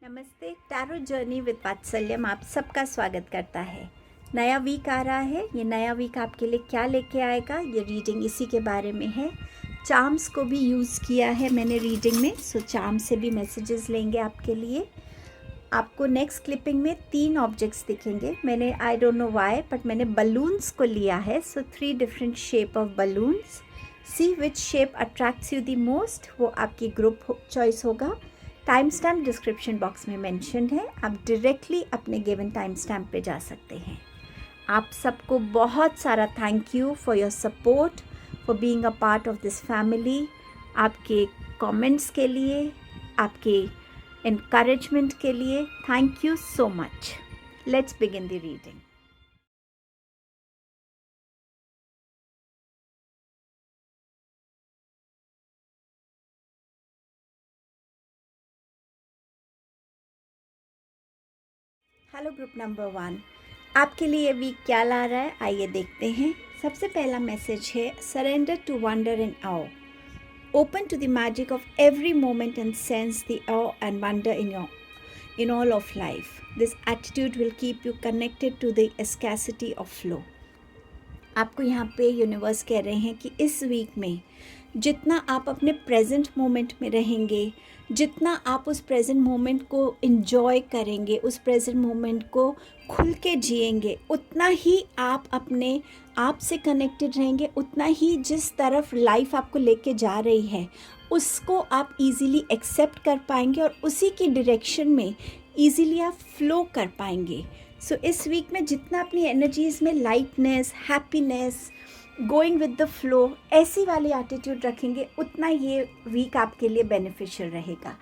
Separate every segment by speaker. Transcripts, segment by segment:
Speaker 1: नमस्ते। Tarot journey with वात्सल्यम आप सबका स्वागत करता है। नया वीक आ रहा है। ये नया वीक आपके लिए क्या लेके आएगा, ये रीडिंग इसी के बारे में है। चार्म्स को भी यूज़ किया है मैंने रीडिंग में, सो चार्म से भी मैसेजेस लेंगे आपके लिए। आपको नेक्स्ट क्लिपिंग में 3 ऑब्जेक्ट्स दिखेंगे। मैंने I don't know why but मैंने बलून्स को लिया है। So 3 different shape of balloons. See which shape attracts you the most, वो आपकी ग्रुप चॉइस होगा। टाइम स्टैम्प डिस्क्रिप्शन बॉक्स में मेंशन है, आप डायरेक्टली अपने गिवन टाइम स्टैम्प पे जा सकते हैं। आप सबको बहुत सारा thank you for your support, for being a part of this family. आपके कमेंट्स के लिए, आपके encouragement के लिए thank you so much. Let's begin the reading. Hello group number 1, आपके लिए ये वीक क्या ला रहा है, आइए देखते हैं। सबसे पहला मैसेज है surrender to wonder and awe. Open to the magic of every moment and sense the awe and wonder in all of life. This attitude will keep you connected to the scarcity of flow. आपको यहाँ पे universe कह रहे हैं कि इस week में जितना आप अपने प्रेजेंट मोमेंट में रहेंगे, जितना आप उस प्रेजेंट मोमेंट को इन्जॉय करेंगे, उस प्रेजेंट मोमेंट को खुल के जिएंगे, उतना ही आप अपने आप से कनेक्टेड रहेंगे, उतना ही जिस तरफ लाइफ आपको लेके जा रही है उसको आप इजीली एक्सेप्ट कर पाएंगे और उसी की डायरेक्शन में इजीली आप फ्लो कर पाएंगे। सो इस वीक में जितना अपनी एनर्जीज़ में lightness, happiness, going with the flow, ऐसी वाली एटीट्यूड रखेंगे, उतना ये वीक आपके लिए बेनिफिशियल रहेगा।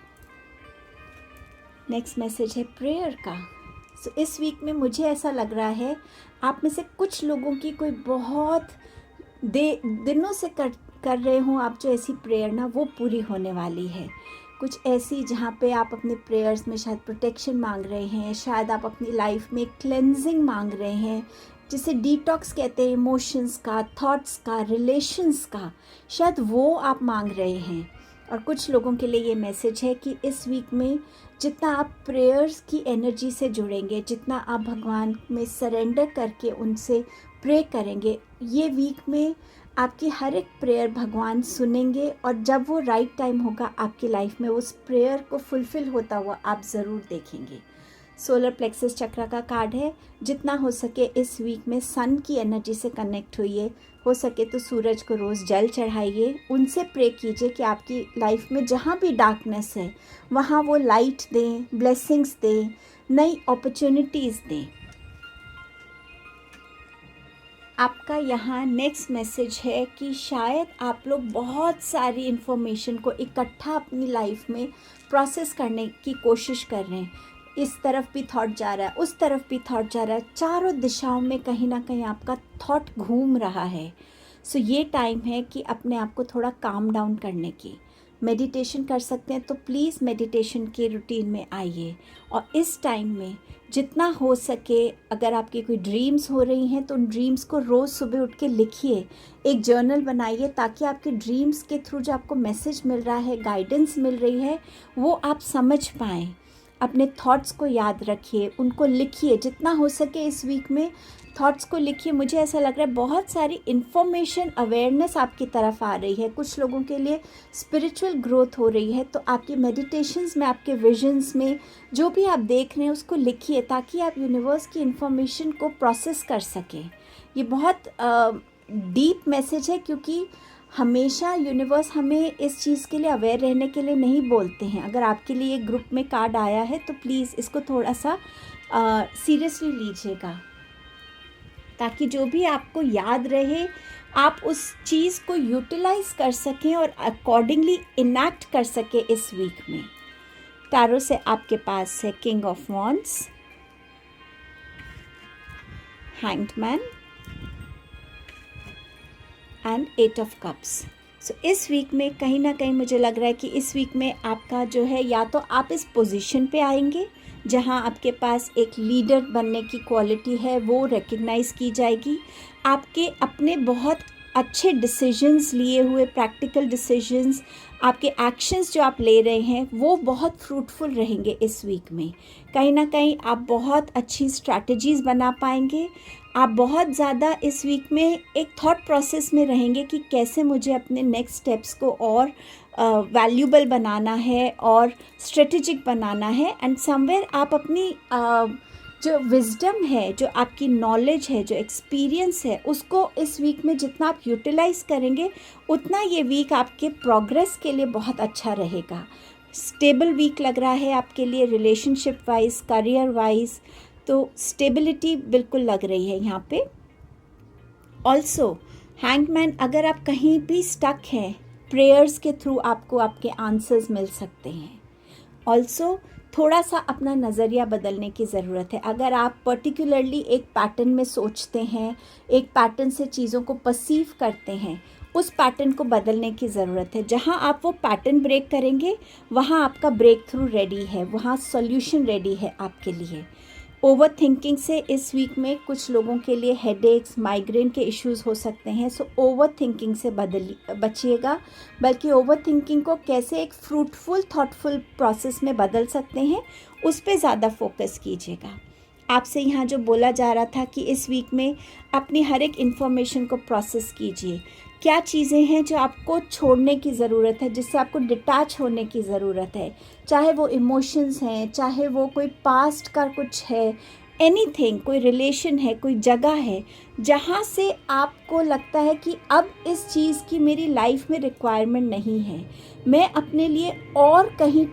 Speaker 1: नेक्स्ट मैसेज है प्रेयर का। सो इस वीक में मुझे ऐसा लग रहा है आप में से कुछ लोगों की कोई बहुत दिनों से कर रहे हों आप जो ऐसी प्रेयर ना, वो पूरी होने वाली है। कुछ ऐसी जहाँ पे आप अपने प्रेयर्स में शायद प्रोटेक्शन मांग रहे हैं, शायद आप अपनी लाइफ में क्लेंजिंग मांग रहे हैं, जिसे डिटॉक्स कहते हैं, इमोशंस का, थॉट्स का, रिलेशंस का, शायद वो आप मांग रहे हैं। और कुछ लोगों के लिए ये मैसेज है कि इस वीक में जितना आप प्रेयर्स की एनर्जी से जुड़ेंगे, जितना आप भगवान में सरेंडर करके उनसे प्रे करेंगे, ये वीक में आपकी हर एक प्रेयर भगवान सुनेंगे और जब वो राइट टाइम होगा आपकी लाइफ में उस प्रेयर को फुलफ़िल होता हुआ आप ज़रूर देखेंगे। सोलर प्लेक्सस चक्र का कार्ड है। जितना हो सके इस वीक में सन की एनर्जी से कनेक्ट होइए, हो सके तो सूरज को रोज़ जल चढ़ाइए, उनसे प्रे कीजिए कि आपकी लाइफ में जहाँ भी डार्कनेस है वहाँ वो लाइट दें, ब्लेसिंग्स दें, नई अपॉर्चुनिटीज़ दें। आपका यहाँ नेक्स्ट मैसेज है कि शायद आप लोग बहुत सारी इन्फॉर्मेशन को इकट्ठा अपनी लाइफ में प्रोसेस करने की कोशिश कर रहे हैं। इस तरफ भी थॉट जा रहा है, उस तरफ भी थॉट जा रहा है, चारों दिशाओं में कहीं ना कहीं आपका थॉट घूम रहा है। सो ये टाइम है कि अपने आप को थोड़ा काम डाउन करने की। मेडिटेशन कर सकते हैं तो प्लीज़ मेडिटेशन के रूटीन में आइए। और इस टाइम में जितना हो सके, अगर आपकी कोई ड्रीम्स हो रही हैं तो उन ड्रीम्स को रोज़ सुबह उठ के लिखिए, एक जर्नल बनाइए, ताकि आपके ड्रीम्स के थ्रू जो आपको मैसेज मिल रहा है, गाइडेंस मिल रही है, वो आप समझ पाएँ। अपने थॉट्स को याद रखिए, उनको लिखिए, जितना हो सके इस वीक में थॉट्स को लिखिए। मुझे ऐसा लग रहा है बहुत सारी इन्फॉर्मेशन, अवेयरनेस आपकी तरफ आ रही है। कुछ लोगों के लिए स्पिरिचुअल ग्रोथ हो रही है, तो आपकी मेडिटेशंस में, आपके विजन्स में जो भी आप देख रहे हैं उसको लिखिए, ताकि आप यूनिवर्स की इन्फॉर्मेशन को प्रोसेस कर सकें। ये बहुत डीप मैसेज है, क्योंकि हमेशा यूनिवर्स हमें इस चीज़ के लिए अवेयर रहने के लिए नहीं बोलते हैं। अगर आपके लिए ग्रुप में कार्ड आया है तो प्लीज़ इसको थोड़ा सा सीरियसली लीजिएगा, ताकि जो भी आपको याद रहे आप उस चीज़ को यूटिलाइज कर सकें और अकॉर्डिंगली इनैक्ट कर सकें इस वीक में। टैरो से आपके पास है king of wands, hanged man and 8 of cups. So इस वीक में कहीं ना कहीं मुझे लग रहा है कि इस वीक में आपका जो है, या तो आप इस पोजीशन पे आएंगे जहां आपके पास एक लीडर बनने की क्वालिटी है, वो रिकग्नाइज़ की जाएगी। आपके अपने बहुत अच्छे डिसीजंस लिए हुए, प्रैक्टिकल डिसीजंस, आपके एक्शंस जो आप ले रहे हैं वो बहुत फ्रूटफुल रहेंगे इस वीक में। कहीं ना कहीं आप बहुत अच्छी स्ट्रैटेजीज़ बना पाएंगे। आप बहुत ज़्यादा इस वीक में एक थॉट प्रोसेस में रहेंगे कि कैसे मुझे अपने नेक्स्ट स्टेप्स को और वैल्यूबल बनाना है और स्ट्रेटेजिक बनाना है। एंड समवेयर आप अपनी जो विजडम है, जो आपकी नॉलेज है, जो एक्सपीरियंस है, उसको इस वीक में जितना आप यूटिलाइज़ करेंगे उतना ये वीक आपके प्रोग्रेस के लिए बहुत अच्छा रहेगा। स्टेबल वीक लग रहा है आपके लिए, रिलेशनशिप वाइज, करियर वाइज, तो स्टेबिलिटी बिल्कुल लग रही है यहाँ पे। ऑल्सो हैंगमैन, अगर आप कहीं भी स्टक हैं, प्रेयर्स के थ्रू आपको आपके आंसर्स मिल सकते हैं। ऑल्सो थोड़ा सा अपना नज़रिया बदलने की ज़रूरत है। अगर आप पर्टिकुलरली एक पैटर्न में सोचते हैं, एक पैटर्न से चीज़ों को परसीव करते हैं, उस पैटर्न को बदलने की ज़रूरत है। जहाँ आप वो पैटर्न ब्रेक करेंगे वहाँ आपका ब्रेक थ्रू रेडी है, वहाँ सॉल्यूशन रेडी है आपके लिए। ओवर थिंकिंग से इस वीक में कुछ लोगों के लिए हेडेक्स, माइग्रेन के इश्यूज़ हो सकते हैं। सो ओवर थिंकिंग से बचिएगा, बल्कि ओवर थिंकिंग को कैसे एक फ्रूटफुल, थॉटफुल प्रोसेस में बदल सकते हैं उस पर ज़्यादा फोकस कीजिएगा। आपसे यहाँ जो बोला जा रहा था कि इस वीक में अपनी हर एक इन्फॉर्मेशन को प्रोसेस कीजिए। क्या चीज़ें हैं जो आपको छोड़ने की ज़रूरत है, जिससे आपको डिटैच होने की ज़रूरत है, चाहे वो इमोशंस हैं, चाहे वो कोई पास्ट का कुछ है, एनीथिंग, कोई रिलेशन है, कोई जगह है जहाँ से आपको लगता है कि अब इस चीज़ की मेरी लाइफ में रिक्वायरमेंट नहीं है, मैं अपने लिए और कहीं,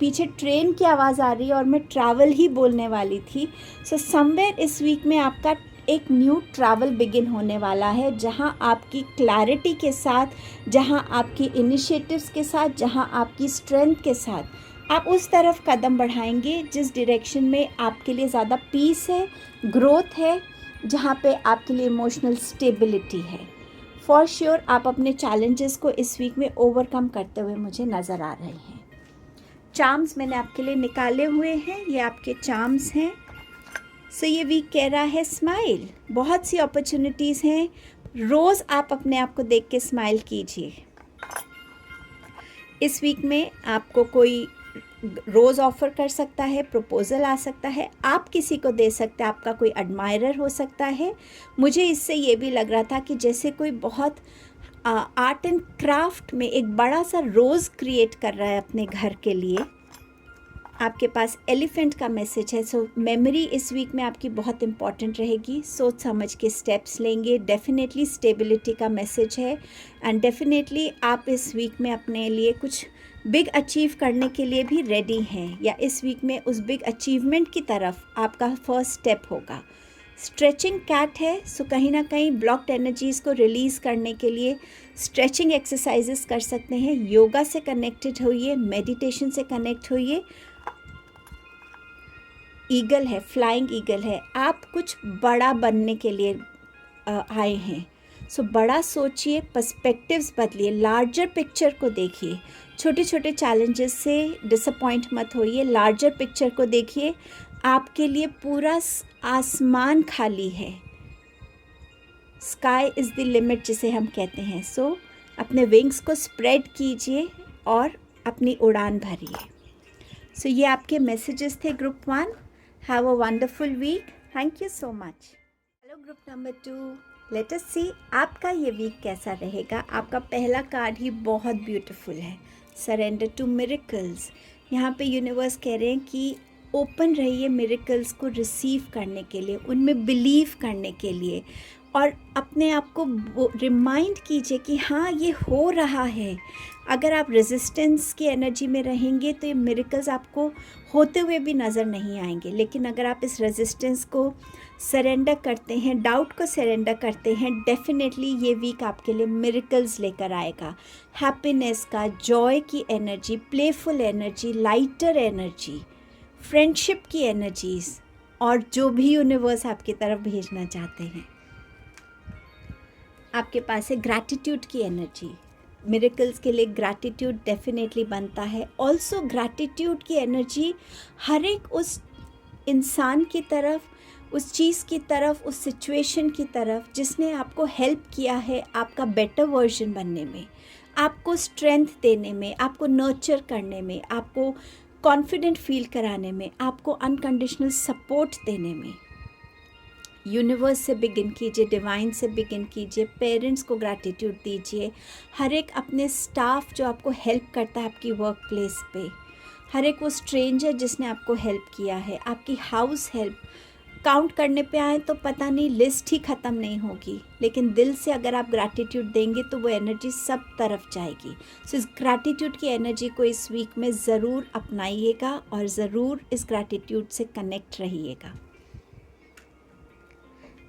Speaker 1: पीछे ट्रेन की आवाज़ आ रही है और मैं ट्रैवल ही बोलने वाली थी। सो समवेयर इस वीक में आपका एक न्यू ट्रैवल बिगिन होने वाला है, जहां आपकी क्लैरिटी के साथ, जहां आपकी इनिशिएटिव्स के साथ, जहां आपकी स्ट्रेंथ के साथ आप उस तरफ कदम बढ़ाएंगे जिस डायरेक्शन में आपके लिए ज़्यादा पीस है, ग्रोथ है, जहां पे आपके लिए इमोशनल स्टेबिलिटी है। फॉर श्योर आप अपने चैलेंजेस को इस वीक में ओवरकम करते हुए मुझे नज़र आ रहे हैं। चार्म्स मैंने आपके लिए निकाले हुए हैं, ये आपके चार्म्स हैं। सो ये वीक कह रहा है स्माइल, बहुत सी अपॉर्चुनिटीज़ हैं, रोज़ आप अपने आप को देख के स्माइल कीजिए। इस वीक में आपको कोई रोज़ ऑफ़र कर सकता है, प्रपोज़ल आ सकता है, आप किसी को दे सकते हैं, आपका कोई एडमायरर हो सकता है। मुझे इससे ये भी लग रहा था कि जैसे कोई बहुत आर्ट एंड क्राफ्ट में एक बड़ा सा रोज़ क्रिएट कर रहा है अपने घर के लिए। आपके पास एलिफेंट का मैसेज है। सो मेमोरी इस वीक में आपकी बहुत इंपॉर्टेंट रहेगी, सोच समझ के स्टेप्स लेंगे। डेफिनेटली स्टेबिलिटी का मैसेज है एंड डेफिनेटली आप इस वीक में अपने लिए कुछ बिग अचीव करने के लिए भी रेडी हैं, या इस वीक में उस बिग अचीवमेंट की तरफ आपका फर्स्ट स्टेप होगा। स्ट्रेचिंग कैट है, सो कहीं ना कहीं ब्लॉक्ड एनर्जीज़ को रिलीज़ करने के लिए स्ट्रेचिंग एक्सरसाइजेस कर सकते हैं। योगा से कनेक्टेड होइए, मेडिटेशन से कनेक्ट होइए। ईगल है, फ्लाइंग ईगल है, आप कुछ बड़ा बनने के लिए आए हैं। सो बड़ा सोचिए, पर्सपेक्टिव्स बदलिए, लार्जर पिक्चर को देखिए। छोटे छोटे चैलेंजेस से डिसअपॉइंट मत होइए, लार्जर पिक्चर को देखिए। आपके लिए पूरा आसमान खाली है, स्काई इज़ द लिमिट जिसे हम कहते हैं। सो अपने विंग्स को स्प्रेड कीजिए और अपनी उड़ान भरिए। सो ये आपके मैसेजेस थे group 1। Have a wonderful week, thank you so much. Hello group number 2, let us see आपका ये वीक कैसा रहेगा। आपका पहला कार्ड ही बहुत ब्यूटीफुल है, सरेंडर टू मिरेकल्स। यहाँ पे यूनिवर्स कह रहे हैं कि ओपन रहिए मिरेकल्स को रिसीव करने के लिए, उनमें बिलीव करने के लिए, और अपने आप को रिमाइंड कीजिए कि हाँ ये हो रहा है। अगर आप रेजिस्टेंस की एनर्जी में रहेंगे तो ये मिरेकल्स आपको होते हुए भी नज़र नहीं आएंगे, लेकिन अगर आप इस रेजिस्टेंस को सरेंडर करते हैं, डाउट को सरेंडर करते हैं, डेफिनेटली ये वीक आपके लिए मिरेकल्स लेकर आएगा। हैप्पीनेस का, जॉय की energy, playful energy, lighter energy, friendship की एनर्जीज़, और जो भी यूनिवर्स आपकी तरफ भेजना चाहते हैं। आपके पास है ग्रैटिट्यूड की एनर्जी। मिरेकल्स के लिए ग्रैटिट्यूड डेफिनेटली बनता है। ऑल्सो ग्रैटिट्यूड की एनर्जी हर एक उस इंसान की तरफ, उस चीज़ की तरफ, उस सिचुएशन की तरफ जिसने आपको हेल्प किया है आपका बेटर वर्जन बनने में, आपको स्ट्रेंथ देने में, आपको नर्चर करने में, आपको कॉन्फिडेंट फील कराने में, आपको अनकंडीशनल सपोर्ट देने में। यूनिवर्स से बिगिन कीजिए, डिवाइन से बिगिन कीजिए, पेरेंट्स को ग्रैटिट्यूड दीजिए, हर एक अपने स्टाफ जो आपको हेल्प करता है आपकी वर्क प्लेस पे, हर एक वो स्ट्रेंजर जिसने आपको हेल्प किया है, आपकी हाउस हेल्प। काउंट करने पे आए तो पता नहीं, लिस्ट ही ख़त्म नहीं होगी, लेकिन दिल से अगर आप ग्रैटिट्यूड देंगे तो वो एनर्जी सब तरफ जाएगी। सो इस ग्रैटिट्यूड की एनर्जी को इस वीक में ज़रूर अपनाइएगा और ज़रूर इस ग्रैटिट्यूड से कनेक्ट रहिएगा।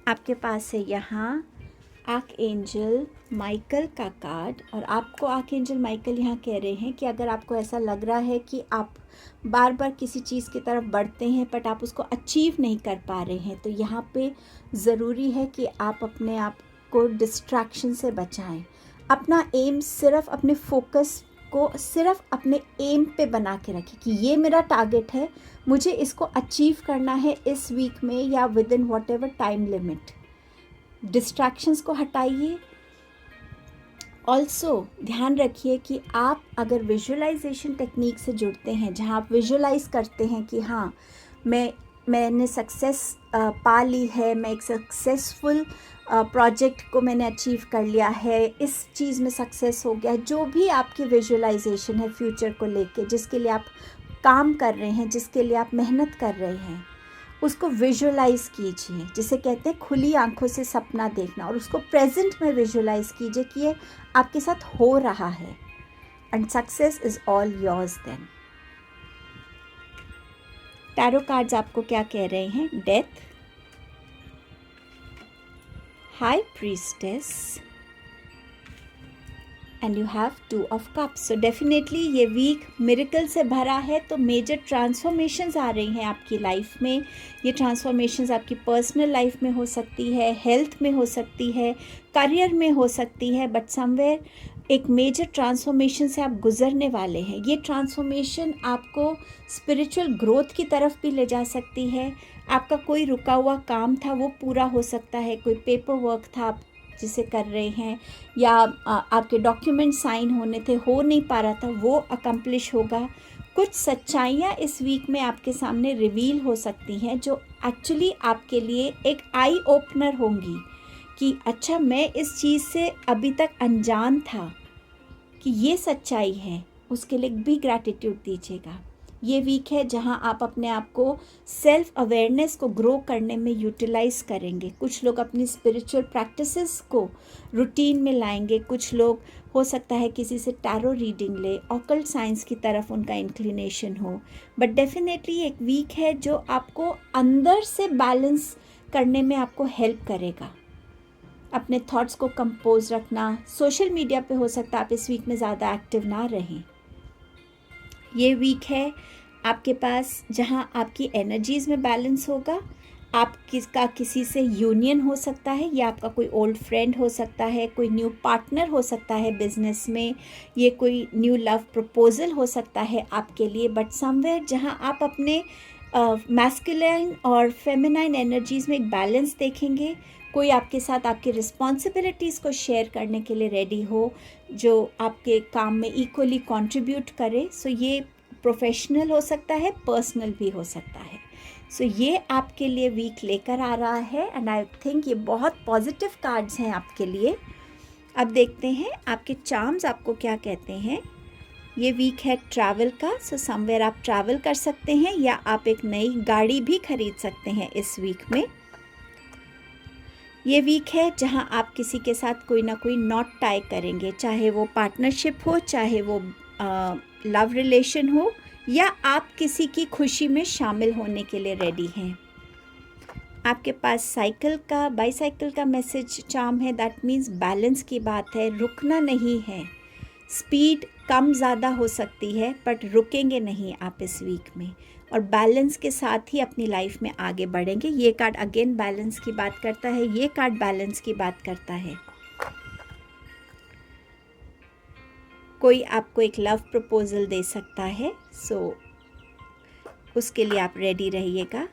Speaker 1: आपके पास है यहाँ आर्क एंजल माइकल का कार्ड, और आपको आर्क एंजल माइकल यहाँ कह रहे हैं कि अगर आपको ऐसा लग रहा है कि आप बार बार किसी चीज़ की तरफ बढ़ते हैं बट आप उसको अचीव नहीं कर पा रहे हैं, तो यहाँ पे ज़रूरी है कि आप अपने आप को डिस्ट्रैक्शन से बचाएं। अपना एम सिर्फ, अपने फोकस को सिर्फ अपने एम पे बना के रखें कि ये मेरा टारगेट है, मुझे इसको अचीव करना है इस वीक में या with in what ever time limit. Distractions को हटाइए। ऑल्सो ध्यान रखिए कि आप अगर विजुअलाइजेशन टेक्निक से जुड़ते हैं, जहाँ आप विजुअलाइज करते हैं कि हाँ मैंने सक्सेस पा ली है, मैं एक सक्सेसफुल प्रोजेक्ट को मैंने अचीव कर लिया है, इस चीज़ में सक्सेस हो गया, जो भी आपकी विजुअलाइजेशन है फ्यूचर को लेके, जिसके लिए आप काम कर रहे हैं, जिसके लिए आप मेहनत कर रहे हैं, उसको विजुअलाइज कीजिए, जिसे कहते हैं खुली आंखों से सपना देखना, और उसको प्रेजेंट में विजुअलाइज कीजिए कि ये आपके साथ हो रहा है, and success is all yours then. Tarot cards आपको क्या कह रहे हैं? Death, high priestess, and you have 2 of cups. So definitely ये वीक मिरेकल से भरा है, तो मेजर ट्रांसफॉर्मेशंस आ रही हैं आपकी लाइफ में। ये ट्रांसफॉर्मेशंस आपकी पर्सनल लाइफ में हो सकती है, हेल्थ में हो सकती है, करियर में हो सकती है, बट समवेयर एक मेजर ट्रांसफॉर्मेशन से आप गुजरने वाले हैं। ये ट्रांसफॉर्मेशन आपको स्पिरिचुअल ग्रोथ की तरफ भी ले जा सकती है। आपका कोई रुका हुआ काम था वो पूरा हो सकता है, कोई पेपर वर्क था आप जिसे कर रहे हैं, या आपके डॉक्यूमेंट साइन होने थे, हो नहीं पा रहा था, वो अकम्प्लिश होगा। कुछ सच्चाइयाँ इस वीक में आपके सामने रिवील हो सकती हैं जो एक्चुअली आपके लिए एक आई ओपनर होंगी कि अच्छा मैं इस चीज़ से अभी तक अनजान था कि ये सच्चाई है। उसके लिए भी ग्रैटिट्यूड दीजिएगा। ये वीक है जहां आप अपने आप को सेल्फ अवेयरनेस को ग्रो करने में यूटिलाइज करेंगे। कुछ लोग अपनी स्पिरिचुअल प्रैक्टिसेस को रूटीन में लाएंगे, कुछ लोग हो सकता है किसी से टैरो रीडिंग ले, ऑकल्ट साइंस की तरफ उनका इंक्लिनेशन हो। बट डेफिनेटली एक वीक है जो आपको अंदर से बैलेंस करने में आपको हेल्प करेगा। अपने थॉट्स को कंपोज रखना। सोशल मीडिया पे हो सकता है आप इस वीक में ज़्यादा एक्टिव ना रहें। ये वीक है आपके पास जहां आपकी एनर्जीज़ में बैलेंस होगा। आप किसी से यूनियन हो सकता है, या आपका कोई ओल्ड फ्रेंड हो सकता है, कोई न्यू पार्टनर हो सकता है बिजनेस में, ये कोई न्यू लव प्रपोजल हो सकता है आपके लिए। बट समवेयर जहां आप अपने मैस्कुलाइन और फेमिनाइन एनर्जीज़ में एक बैलेंस देखेंगे। कोई आपके साथ आपकी रिस्पॉन्सिबिलिटीज़ को शेयर करने के लिए रेडी हो, जो आपके काम में इक्वली कंट्रीब्यूट करे। सो ये प्रोफेशनल हो सकता है, पर्सनल भी हो सकता है। सो ये आपके लिए वीक लेकर आ रहा है, एंड आई थिंक ये बहुत पॉजिटिव कार्ड्स हैं आपके लिए। अब देखते हैं आपके चार्म्स आपको क्या कहते हैं। ये वीक है ट्रैवल का। सो समवेयर आप ट्रैवल कर सकते हैं, या आप एक नई गाड़ी भी खरीद सकते हैं इस वीक में। ये वीक है जहां आप किसी के साथ कोई ना कोई नॉट टाई करेंगे, चाहे वो पार्टनरशिप हो, चाहे वो लव रिलेशन हो, या आप किसी की खुशी में शामिल होने के लिए रेडी हैं। आपके पास बाईसाइकिल का मैसेज चार्म है। दैट मीन्स बैलेंस की बात है, रुकना नहीं है। स्पीड कम ज़्यादा हो सकती है बट रुकेंगे नहीं आप इस वीक में, और बैलेंस के साथ ही अपनी लाइफ में आगे बढ़ेंगे। ये कार्ड अगेन बैलेंस की बात करता है, ये कार्ड बैलेंस की बात करता है। कोई आपको एक लव प्रपोजल दे सकता है, सो उसके लिए आप रेडी रहिएगा।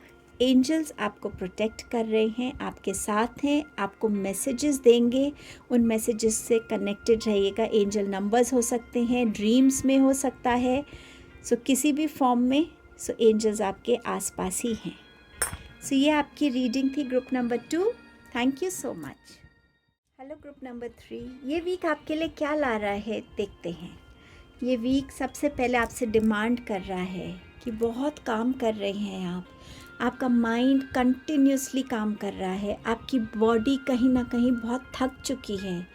Speaker 1: एंजल्स आपको प्रोटेक्ट कर रहे हैं, आपके साथ हैं, आपको मैसेजेस देंगे। उन मैसेजेस से कनेक्टेड रहिएगा। एंजल नंबर्स हो सकते हैं, ड्रीम्स में हो सकता है, किसी भी फॉर्म में एंजल्स आपके आसपास ही हैं। ये आपकी रीडिंग थी group number 2। Thank you so much. Hello group number 3, ये वीक आपके लिए क्या ला रहा है देखते हैं। ये वीक सबसे पहले आपसे डिमांड कर रहा है कि बहुत काम कर रहे हैं आप, आपका माइंड कंटिन्यूसली काम कर रहा है, आपकी बॉडी कहीं ना कहीं बहुत थक चुकी है,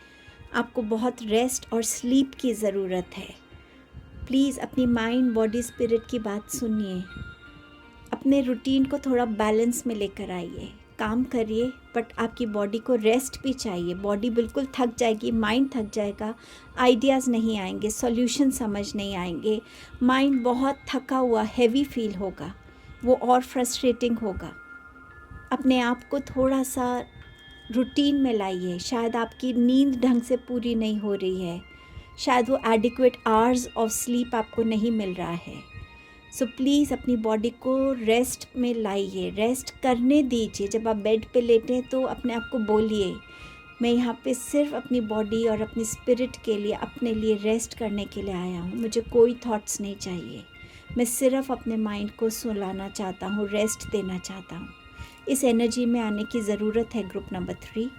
Speaker 1: आपको बहुत रेस्ट और स्लीप की ज़रूरत है। प्लीज़ अपनी माइंड, बॉडी, स्पिरिट की बात सुनिए, अपने रूटीन को थोड़ा बैलेंस में लेकर आइए, काम करिए, बट आपकी बॉडी को रेस्ट भी चाहिए। बॉडी बिल्कुल थक जाएगी, माइंड थक जाएगा, आइडियाज़ नहीं आएंगे, सॉल्यूशन समझ नहीं आएंगे, माइंड बहुत थका हुआ हैवी फील होगा, वो और फ्रस्ट्रेटिंग होगा। अपने आप को थोड़ा सा रूटीन में लाइए। शायद आपकी नींद ढंग से पूरी नहीं हो रही है, शायद वो एडिक्वेट आवर्स ऑफ स्लीप आपको नहीं मिल रहा है। प्लीज़ अपनी बॉडी को रेस्ट में लाइए, रेस्ट करने दीजिए। जब आप बेड पे लेटें तो अपने आप को बोलिए, मैं यहाँ पे सिर्फ अपनी बॉडी और अपनी स्पिरिट के लिए, अपने लिए रेस्ट करने के लिए आया हूँ। मुझे कोई थॉट्स नहीं चाहिए, मैं सिर्फ अपने माइंड को सुलाना चाहता हूँ, रेस्ट देना चाहता हूँ। इस एनर्जी में आने की ज़रूरत है ग्रुप नंबर 3।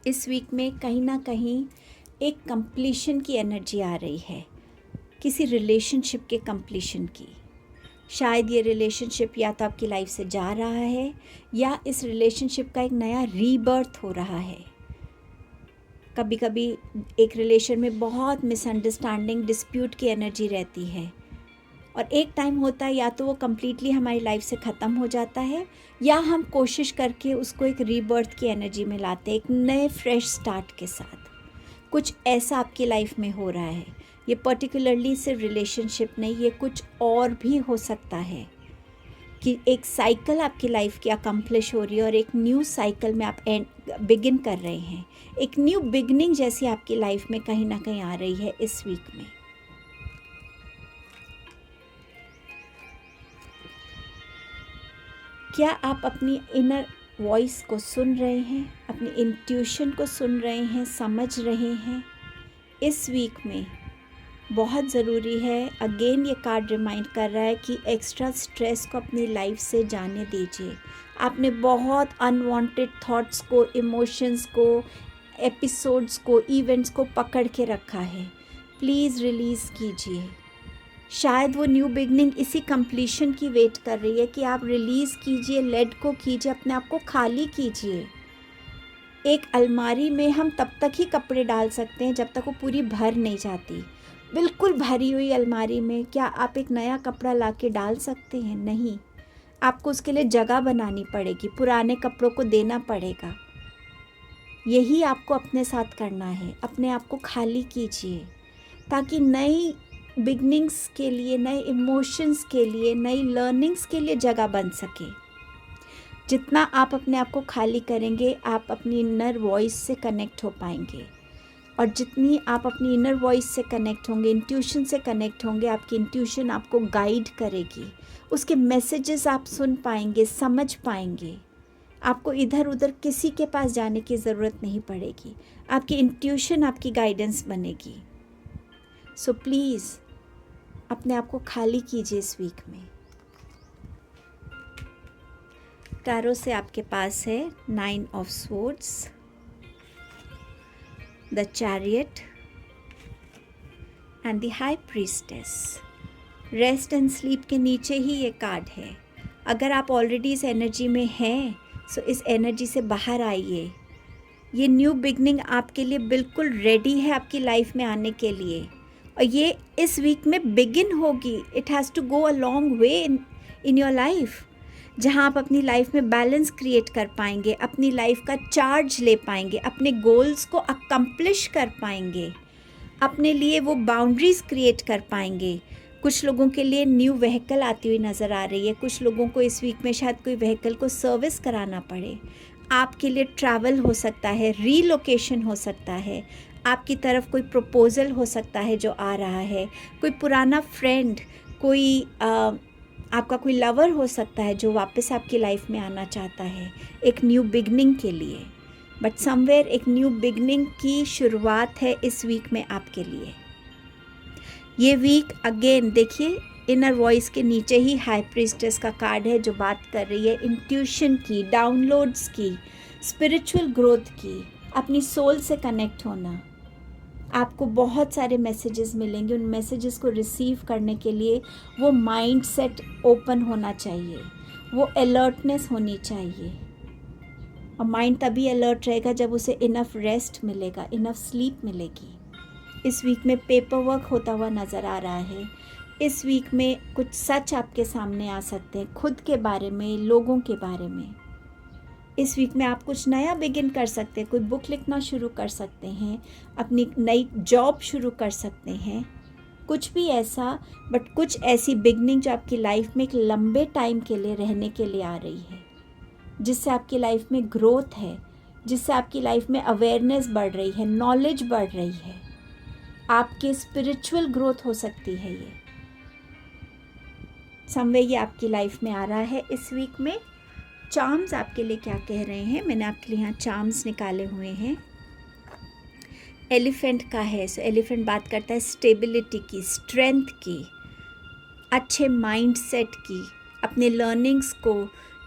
Speaker 1: इस वीक में कहीं ना कहीं एक कंप्लीशन की एनर्जी आ रही है, किसी रिलेशनशिप के कंप्लीशन की। शायद ये रिलेशनशिप या तो आपकी लाइफ से जा रहा है या इस रिलेशनशिप का एक नया रीबर्थ हो रहा है। कभी कभी एक रिलेशन में बहुत मिसअंडरस्टैंडिंग, डिस्प्यूट की एनर्जी रहती है और एक टाइम होता है या तो वो कम्प्लीटली हमारी लाइफ से ख़त्म हो जाता है या हम कोशिश करके उसको एक रीबर्थ की एनर्जी में लाते हैं, एक नए फ्रेश स्टार्ट के साथ। कुछ ऐसा आपकी लाइफ में हो रहा है। ये पर्टिकुलरली सिर्फ रिलेशनशिप नहीं, ये कुछ और भी हो सकता है कि एक साइकिल आपकी लाइफ की अकम्प्लिश हो रही है और एक न्यू साइकिल में आप बिगिन कर रहे हैं। एक न्यू बिगनिंग जैसी आपकी लाइफ में कहीं ना कहीं आ रही है इस वीक में। क्या आप अपनी इनर वॉइस को सुन रहे हैं, अपनी इंट्यूशन को सुन रहे हैं, समझ रहे हैं? इस वीक में बहुत ज़रूरी है, अगेन ये कार्ड रिमाइंड कर रहा है कि एक्स्ट्रा स्ट्रेस को अपनी लाइफ से जाने दीजिए। आपने बहुत अनवांटेड थॉट्स को, इमोशंस को, एपिसोड्स को, इवेंट्स को पकड़ के रखा है। प्लीज़ रिलीज़ कीजिए। शायद वो न्यू बिगनिंग इसी कंप्लीशन की वेट कर रही है कि आप रिलीज़ कीजिए, लेट को कीजिए, अपने आप को खाली कीजिए। एक अलमारी में हम तब तक ही कपड़े डाल सकते हैं जब तक वो पूरी भर नहीं जाती। बिल्कुल भरी हुई अलमारी में क्या आप एक नया कपड़ा लाके डाल सकते हैं? नहीं, आपको उसके लिए जगह बनानी पड़ेगी, पुराने कपड़ों को देना पड़ेगा। यही आपको अपने साथ करना है। अपने आप को खाली कीजिए ताकि नई बिगनिंग्स के लिए, नए इमोशंस के लिए, नई लर्निंग्स के लिए जगह बन सके। जितना आप अपने आप को खाली करेंगे, आप अपनी इनर वॉइस से कनेक्ट हो पाएंगे और जितनी आप अपनी इनर वॉइस से कनेक्ट होंगे, इंट्यूशन से कनेक्ट होंगे, आपकी इंट्यूशन आपको गाइड करेगी, उसके मैसेजेस आप सुन पाएंगे, समझ पाएंगे। आपको इधर उधर किसी के पास जाने की ज़रूरत नहीं पड़ेगी, आपकी इंट्यूशन आपकी गाइडेंस बनेगी। प्लीज़ अपने आप को खाली कीजिए इस वीक में। टैरो से आपके पास है 9 of swords, the chariot and the high priestess. Rest and sleep के नीचे ही ये कार्ड है। अगर आप ऑलरेडी इस एनर्जी में हैं तो इस एनर्जी से बाहर आइए। ये न्यू बिगनिंग आपके लिए बिल्कुल रेडी है आपकी लाइफ में आने के लिए और ये इस वीक में बिगिन होगी। It has to go a long way in your life, जहाँ आप अपनी लाइफ में बैलेंस क्रिएट कर पाएंगे, अपनी लाइफ का चार्ज ले पाएंगे, अपने गोल्स को अकम्प्लिश कर पाएंगे, अपने लिए वो बाउंड्रीज क्रिएट कर पाएंगे। कुछ लोगों के लिए न्यू व्हीकल आती हुई नज़र आ रही है। कुछ लोगों को इस वीक में शायद कोई व्हीकल को सर्विस कराना पड़े। आपके लिए ट्रैवल हो सकता है, रीलोकेशन हो सकता है, आपकी तरफ कोई प्रपोज़ल हो सकता है जो आ रहा है, कोई पुराना फ्रेंड, कोई आपका कोई लवर हो सकता है जो वापस आपकी लाइफ में आना चाहता है एक न्यू बिगनिंग के लिए, बट समवेयर एक न्यू बिगनिंग की शुरुआत है इस वीक में आपके लिए। ये वीक अगेन देखिए, इनर वॉइस के नीचे ही हाई प्रीस्टेस का कार्ड है जो बात कर रही है इंट्यूशन की, डाउनलोड्स की, स्पिरिचुअल ग्रोथ की, अपनी सोल से कनेक्ट होना। आपको बहुत सारे मैसेजेस मिलेंगे, उन मैसेजेस को रिसीव करने के लिए वो माइंड सेट ओपन होना चाहिए, वो अलर्टनेस होनी चाहिए। और माइंड तभी अलर्ट रहेगा जब उसे इनफ रेस्ट मिलेगा, इनफ स्लीप मिलेगी। इस वीक में पेपर वर्क होता हुआ नज़र आ रहा है। इस वीक में कुछ सच आपके सामने आ सकते हैं, खुद के बारे में, लोगों के बारे में। इस वीक में आप कुछ नया बिगिन कर सकते हैं, कोई बुक लिखना शुरू कर सकते हैं, अपनी नई जॉब शुरू कर सकते हैं, कुछ भी ऐसा, बट कुछ ऐसी बिगनिंग जो आपकी लाइफ में एक लंबे टाइम के लिए रहने के लिए आ रही है, जिससे आपकी लाइफ में ग्रोथ है, जिससे आपकी लाइफ में अवेयरनेस बढ़ रही है, नॉलेज बढ़ रही है, आपके स्पिरिचुअल ग्रोथ हो सकती है। ये समवे ये आपकी लाइफ में आ रहा है इस वीक में। चार्म्स आपके लिए क्या कह रहे हैं, मैंने आपके लिए यहाँ चार्म्स निकाले हुए हैं। एलिफेंट का है, सो एलिफेंट बात करता है स्टेबिलिटी की, स्ट्रेंथ की, अच्छे माइंड सेट की, अपने लर्निंग्स को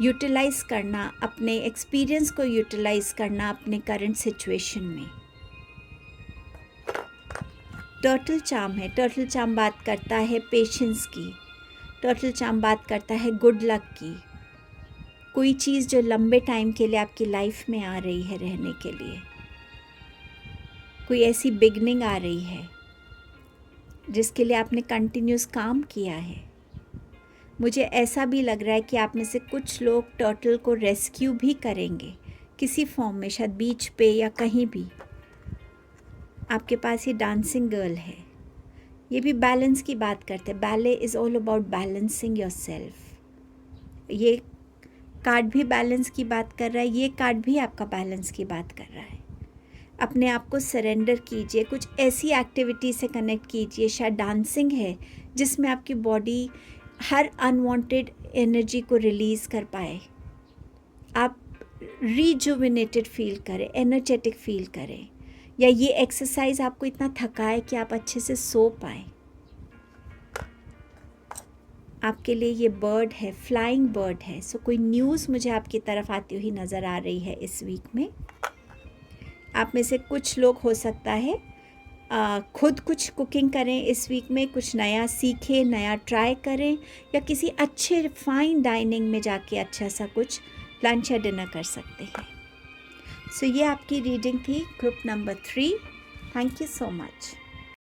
Speaker 1: यूटिलाइज करना, अपने एक्सपीरियंस को यूटिलाइज करना अपने करंट सिचुएशन में। टर्टल चार्म है, टर्टल चार्म बात करता है पेशेंस की, टर्टल चार्म बात करता है गुड लक की। कोई चीज़ जो लंबे टाइम के लिए आपकी लाइफ में आ रही है रहने के लिए, कोई ऐसी बिगनिंग आ रही है जिसके लिए आपने कंटिन्यूस काम किया है। मुझे ऐसा भी लग रहा है कि आप में से कुछ लोग टर्टल को रेस्क्यू भी करेंगे किसी फॉर्म में, शायद बीच पे या कहीं भी। आपके पास ये डांसिंग गर्ल है, ये भी बैलेंस की बात करते हैं। Ballet is all about balancing your self. ये कार्ड भी बैलेंस की बात कर रहा है, ये कार्ड भी आपका बैलेंस की बात कर रहा है। अपने आप को सरेंडर कीजिए, कुछ ऐसी एक्टिविटी से कनेक्ट कीजिए, शायद डांसिंग है जिसमें आपकी बॉडी हर अनवांटेड एनर्जी को रिलीज़ कर पाए, आप रिजुविनेटेड फील करें, एनर्जेटिक फील करें, या ये एक्सरसाइज आपको इतना थकाए कि आप अच्छे से सो पाए। आपके लिए ये बर्ड है, फ्लाइंग बर्ड है। सो कोई न्यूज़ मुझे आपकी तरफ आती हुई नज़र आ रही है इस वीक में। आप में से कुछ लोग हो सकता है खुद कुछ कुकिंग करें इस वीक में, कुछ नया सीखें, नया ट्राई करें, या किसी अच्छे फाइन डाइनिंग में जाके अच्छा सा कुछ लंच या डिनर कर सकते हैं। सो ये आपकी रीडिंग थी group number 3। Thank you so much.